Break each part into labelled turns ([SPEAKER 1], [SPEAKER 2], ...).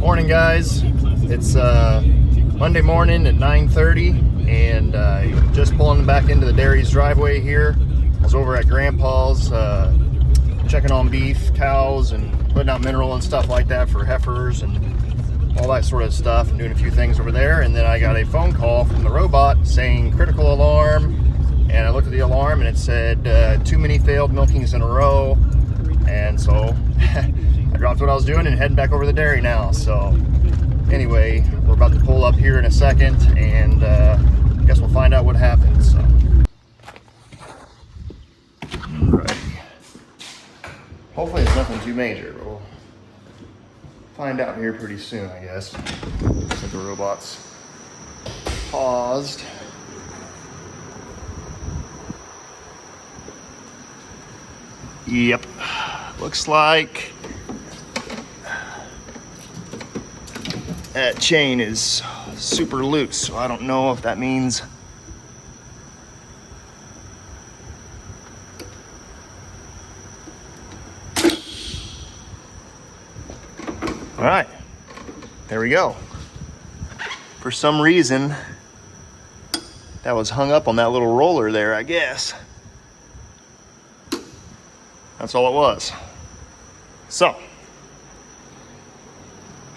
[SPEAKER 1] Morning, guys. It's Monday morning at 9:30, and just pulling back into the dairy's driveway here. I was over at Grandpa's checking on beef, cows, and putting out mineral and stuff like that for heifers and all that sort of stuff, and doing a few things over there. And then I got a phone call from the robot saying critical alarm, and I looked at the alarm and it said too many failed milkings in a row. And so I dropped what I was doing and heading back over the dairy now. So anyway, we're about to pull up here in a second, and I guess we'll find out what happens. So. Alrighty. Hopefully it's nothing too major. We'll find out here pretty soon, I guess. Looks like the robot's paused. Yep. Looks like that chain is super loose, so I don't know if that means all right, there we go. For some reason that was hung up on that little roller there, I guess. That's all it was. So,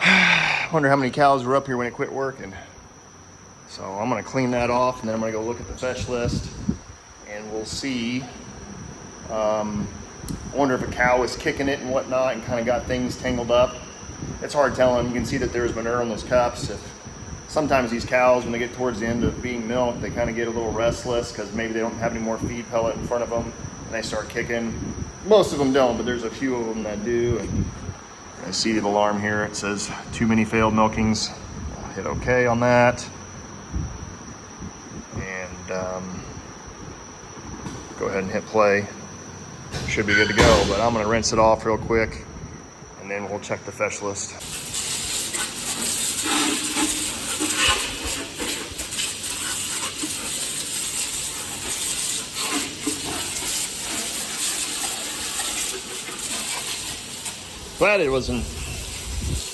[SPEAKER 1] I wonder how many cows were up here when it quit working. So I'm gonna clean that off, and then I'm gonna go look at the fetch list, and we'll see. I wonder if a cow was kicking it and whatnot and kind of got things tangled up. It's hard telling. You can see that there's manure in those cups. Sometimes these cows, when they get towards the end of being milked, they kind of get a little restless because maybe they don't have any more feed pellet in front of them, and they start kicking. Most of them don't, but there's a few of them that do. And I see the alarm here. It says too many failed milkings. I'll hit OK on that. And go ahead and hit play. Should be good to go, but I'm going to rinse it off real quick, and then we'll check the fetch list. Glad it wasn't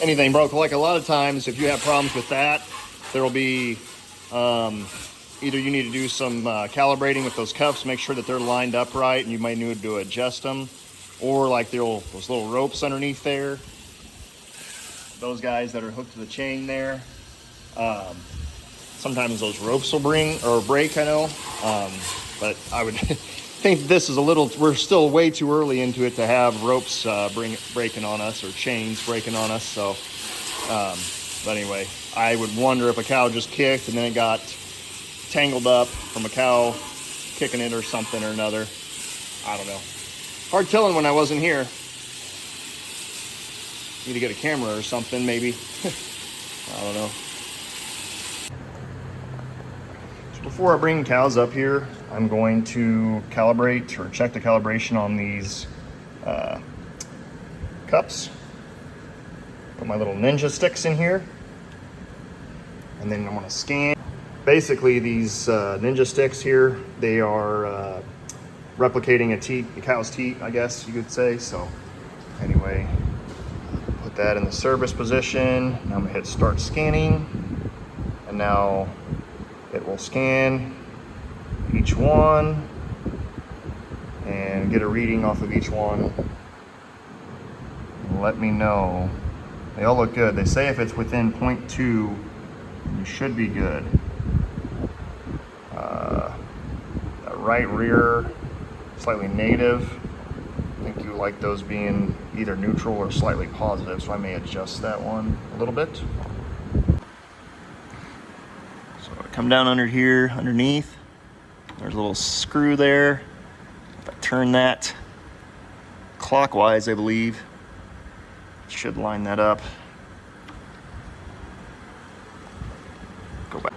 [SPEAKER 1] anything broke. Like a lot of times, if you have problems with that, there'll be either you need to do some calibrating with those cuffs, make sure that they're lined up right, and you might need to adjust them, or like those little ropes underneath there. Those guys that are hooked to the chain there. Sometimes those ropes will break. I know, but I would. Think this is we're still way too early into it to have ropes breaking on us or chains breaking on us. So, but anyway, I would wonder if a cow just kicked and then it got tangled up from a cow kicking it or something or another. I don't know. Hard telling when I wasn't here. Need to get a camera or something, maybe. I don't know. Before I bring cows up here, I'm going to calibrate or check the calibration on these cups. Put my little ninja sticks in here, and then I'm going to scan. Basically, these ninja sticks here, they are replicating a cow's teat, I guess you could say. So anyway, put that in the service position. Now I'm going to hit start scanning, and now it will scan each one and get a reading off of each one and let me know. They all look good. They say if it's within 0.2, you should be good. That right rear, slightly negative. I think you like those being either neutral or slightly positive, so I may adjust that one a little bit. Come down under here, underneath. There's a little screw there. If I turn that clockwise, I believe, it should line that up. Go back.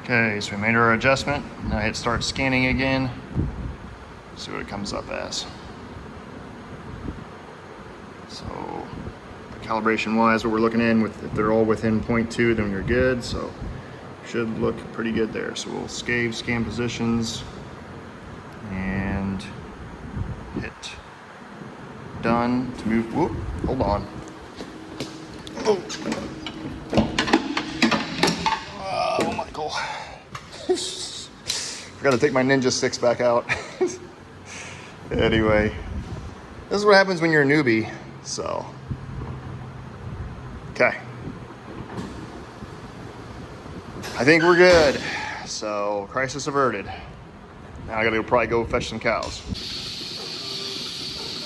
[SPEAKER 1] Okay, so we made our adjustment. Now I hit start scanning again. See what it comes up as. So calibration wise, what we're looking in with, if they're all within 0.2, then you're good. So should look pretty good there. So we'll scan positions and hit done to move. Whoop, hold on. Oh, Michael. Forgot to take my Ninja 6 back out. Anyway, this is what happens when you're a newbie. So, okay. I think we're good. So, crisis averted. Now I gotta probably go fetch some cows.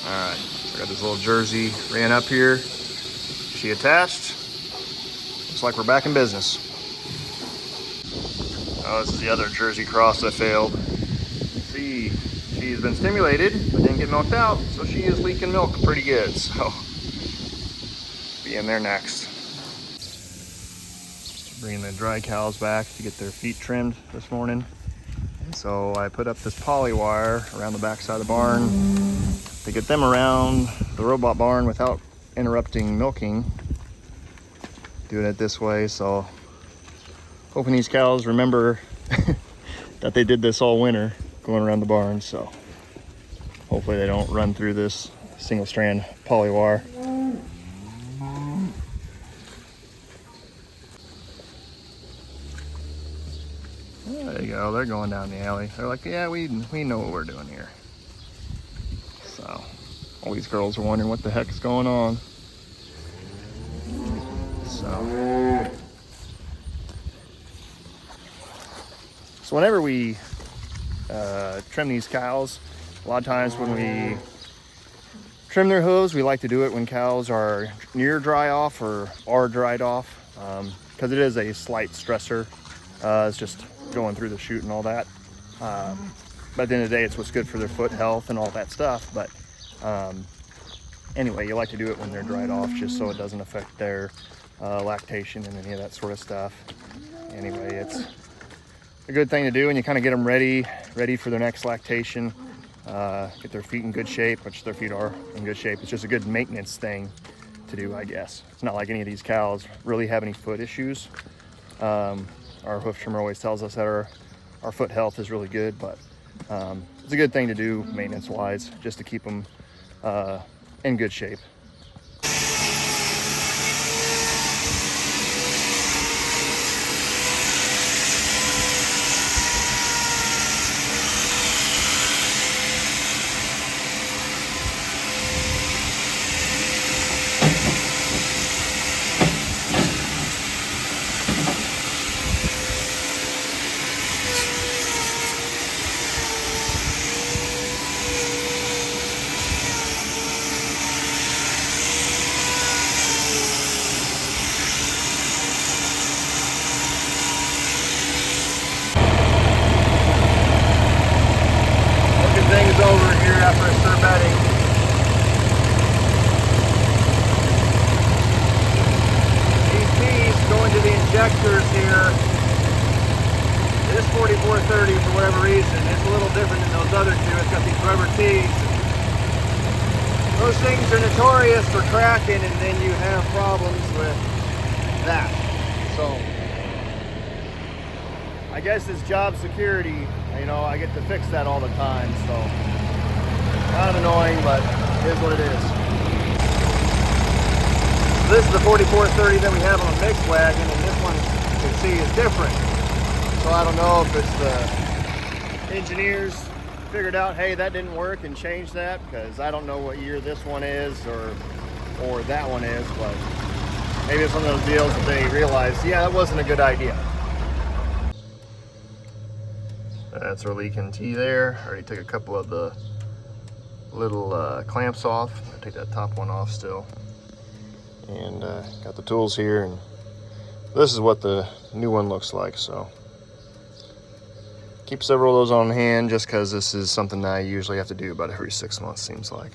[SPEAKER 1] All right, so I got this little Jersey ran up here. She attached. Looks like we're back in business. Oh, this is the other Jersey cross that failed. See, she's been stimulated, but didn't get milked out, so she is leaking milk pretty good. So, be in there next. Bringing the dry cows back to get their feet trimmed this morning. And so I put up this poly wire around the back side of the barn to get them around the robot barn without interrupting milking. Doing it this way, so hoping these cows remember that they did this all winter going around the barn. So hopefully they don't run through this single strand poly wire. There you go, they're going down the alley. They're like, yeah, we know what we're doing here. So all these girls are wondering what the heck is going on. So whenever we trim these cows, a lot of times when we trim their hooves, we like to do it when cows are near dry off or are dried off, because it is a slight stressor. It's just going through the chute and all that. But at the end of the day, it's what's good for their foot health and all that stuff. But anyway, you like to do it when they're dried off, just so it doesn't affect their lactation and any of that sort of stuff. Anyway, it's a good thing to do, and you kind of get them ready for their next lactation. Get their feet in good shape, which their feet are in good shape. It's just a good maintenance thing to do, I guess. It's not like any of these cows really have any foot issues. Our hoof trimmer always tells us that our foot health is really good, but it's a good thing to do maintenance-wise, just to keep them in good shape. Things over here after I start bedding. These teeth going to the injectors here. This 4430, for whatever reason, it's a little different than those other two. It's got these rubber teeth. Those things are notorious for cracking, and then you have problems with that. So I guess it's job security. You know, I get to fix that all the time, so kind of annoying, but it is what it is. This is the 4430 that we have on a mixed wagon, and this one, you can see, is different. So I don't know if it's the engineers figured out, hey, that didn't work, and changed that, because I don't know what year this one is or that one is, but maybe it's one of those deals that they realized, yeah, that wasn't a good idea. That's our leaking T there. I already took a couple of the little clamps off. I'll take that top one off still. And got the tools here, and this is what the new one looks like. So keep several of those on hand, just because this is something that I usually have to do about every 6 months, seems like.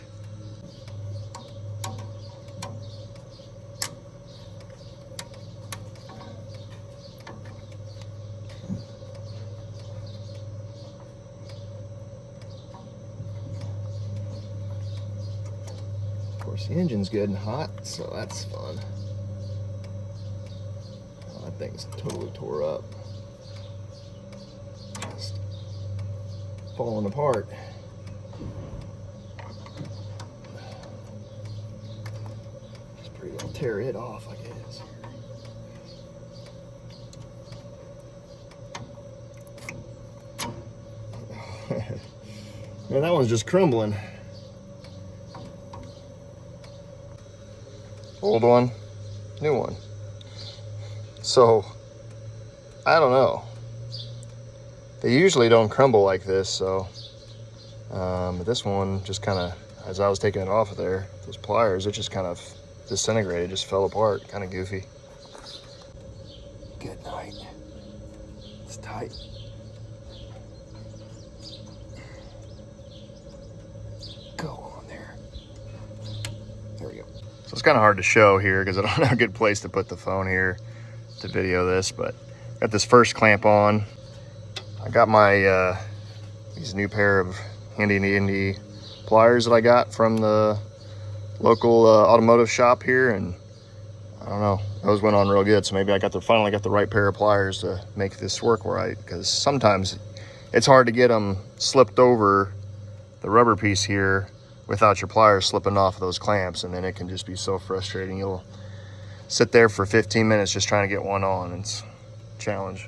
[SPEAKER 1] Of course, the engine's good and hot, so that's fun. Oh, that thing's totally tore up. Just falling apart. Pretty well tear it off, I guess. Man, that one's just crumbling. Old one, new one. So, I don't know. They usually don't crumble like this, so but this one just kind of, as I was taking it off of there, those pliers, it just kind of disintegrated, just fell apart, kind of goofy. Good night. It's tight. Go on there. There we go. So it's kind of hard to show here because I don't have a good place to put the phone here to video this, but got this first clamp on. I got my these new pair of handy pliers that I got from the local automotive shop here, and I don't know, those went on real good. So maybe I finally got the right pair of pliers to make this work right, because sometimes it's hard to get them slipped over the rubber piece here without your pliers slipping off of those clamps, and then it can just be so frustrating. You'll sit there for 15 minutes just trying to get one on. It's a challenge.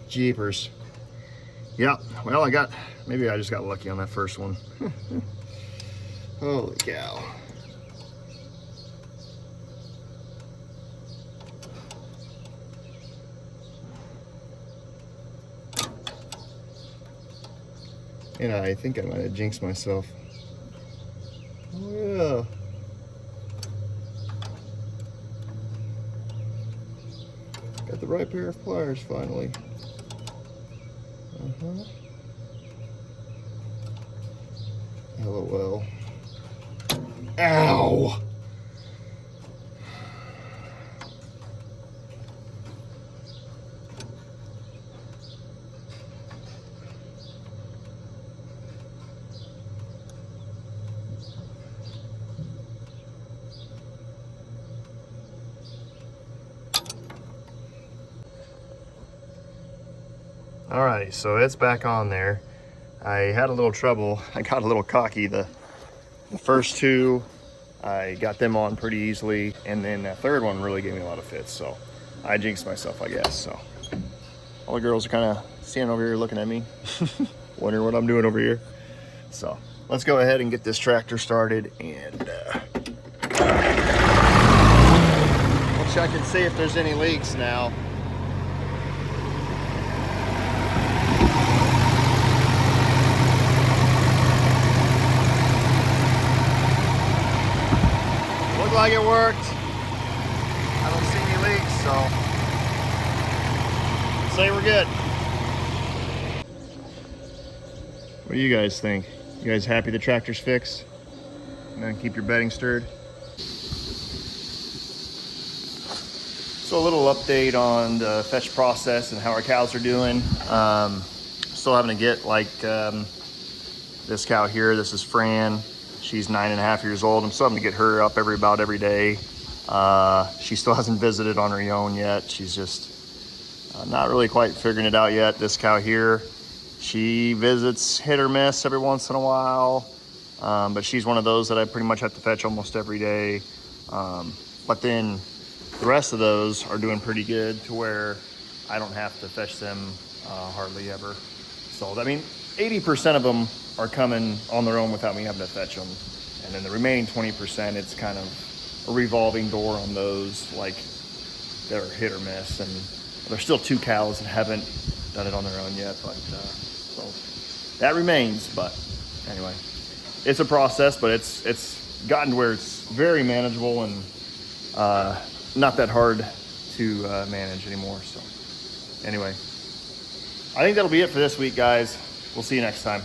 [SPEAKER 1] Jeepers. Yeah, well, maybe I just got lucky on that first one. Holy cow. And I think I might have jinxed myself. Oh yeah. Got the right pair of pliers finally. LOL. Ow! Alrighty, so it's back on there. I had a little trouble. I got a little cocky. The first two, I got them on pretty easily, and then that third one really gave me a lot of fits, so I jinxed myself, I guess. So all the girls are kind of standing over here looking at me, wondering what I'm doing over here. So let's go ahead and get this tractor started, and we'll check and see if there's any leaks now. Like it worked. I don't see any leaks, so I'd say we're good. What do you guys think? You guys happy the tractor's fixed? And then keep your bedding stirred. So a little update on the fetch process and how our cows are doing. Still having to get like this cow here. This is Fran. She's 9.5 years old. I'm still having to get her up about every day. She still hasn't visited on her own yet. She's just not really quite figuring it out yet. This cow here, she visits hit or miss every once in a while. But she's one of those that I pretty much have to fetch almost every day. But then the rest of those are doing pretty good to where I don't have to fetch them hardly ever. So, I mean, 80% of them are coming on their own without me having to fetch them. And then the remaining 20%, it's kind of a revolving door on those, like they're hit or miss. And there's still 2 cows that haven't done it on their own yet, but so that remains. But anyway, it's a process, but it's gotten to where it's very manageable and not that hard to manage anymore. So anyway, I think that'll be it for this week, guys. We'll see you next time.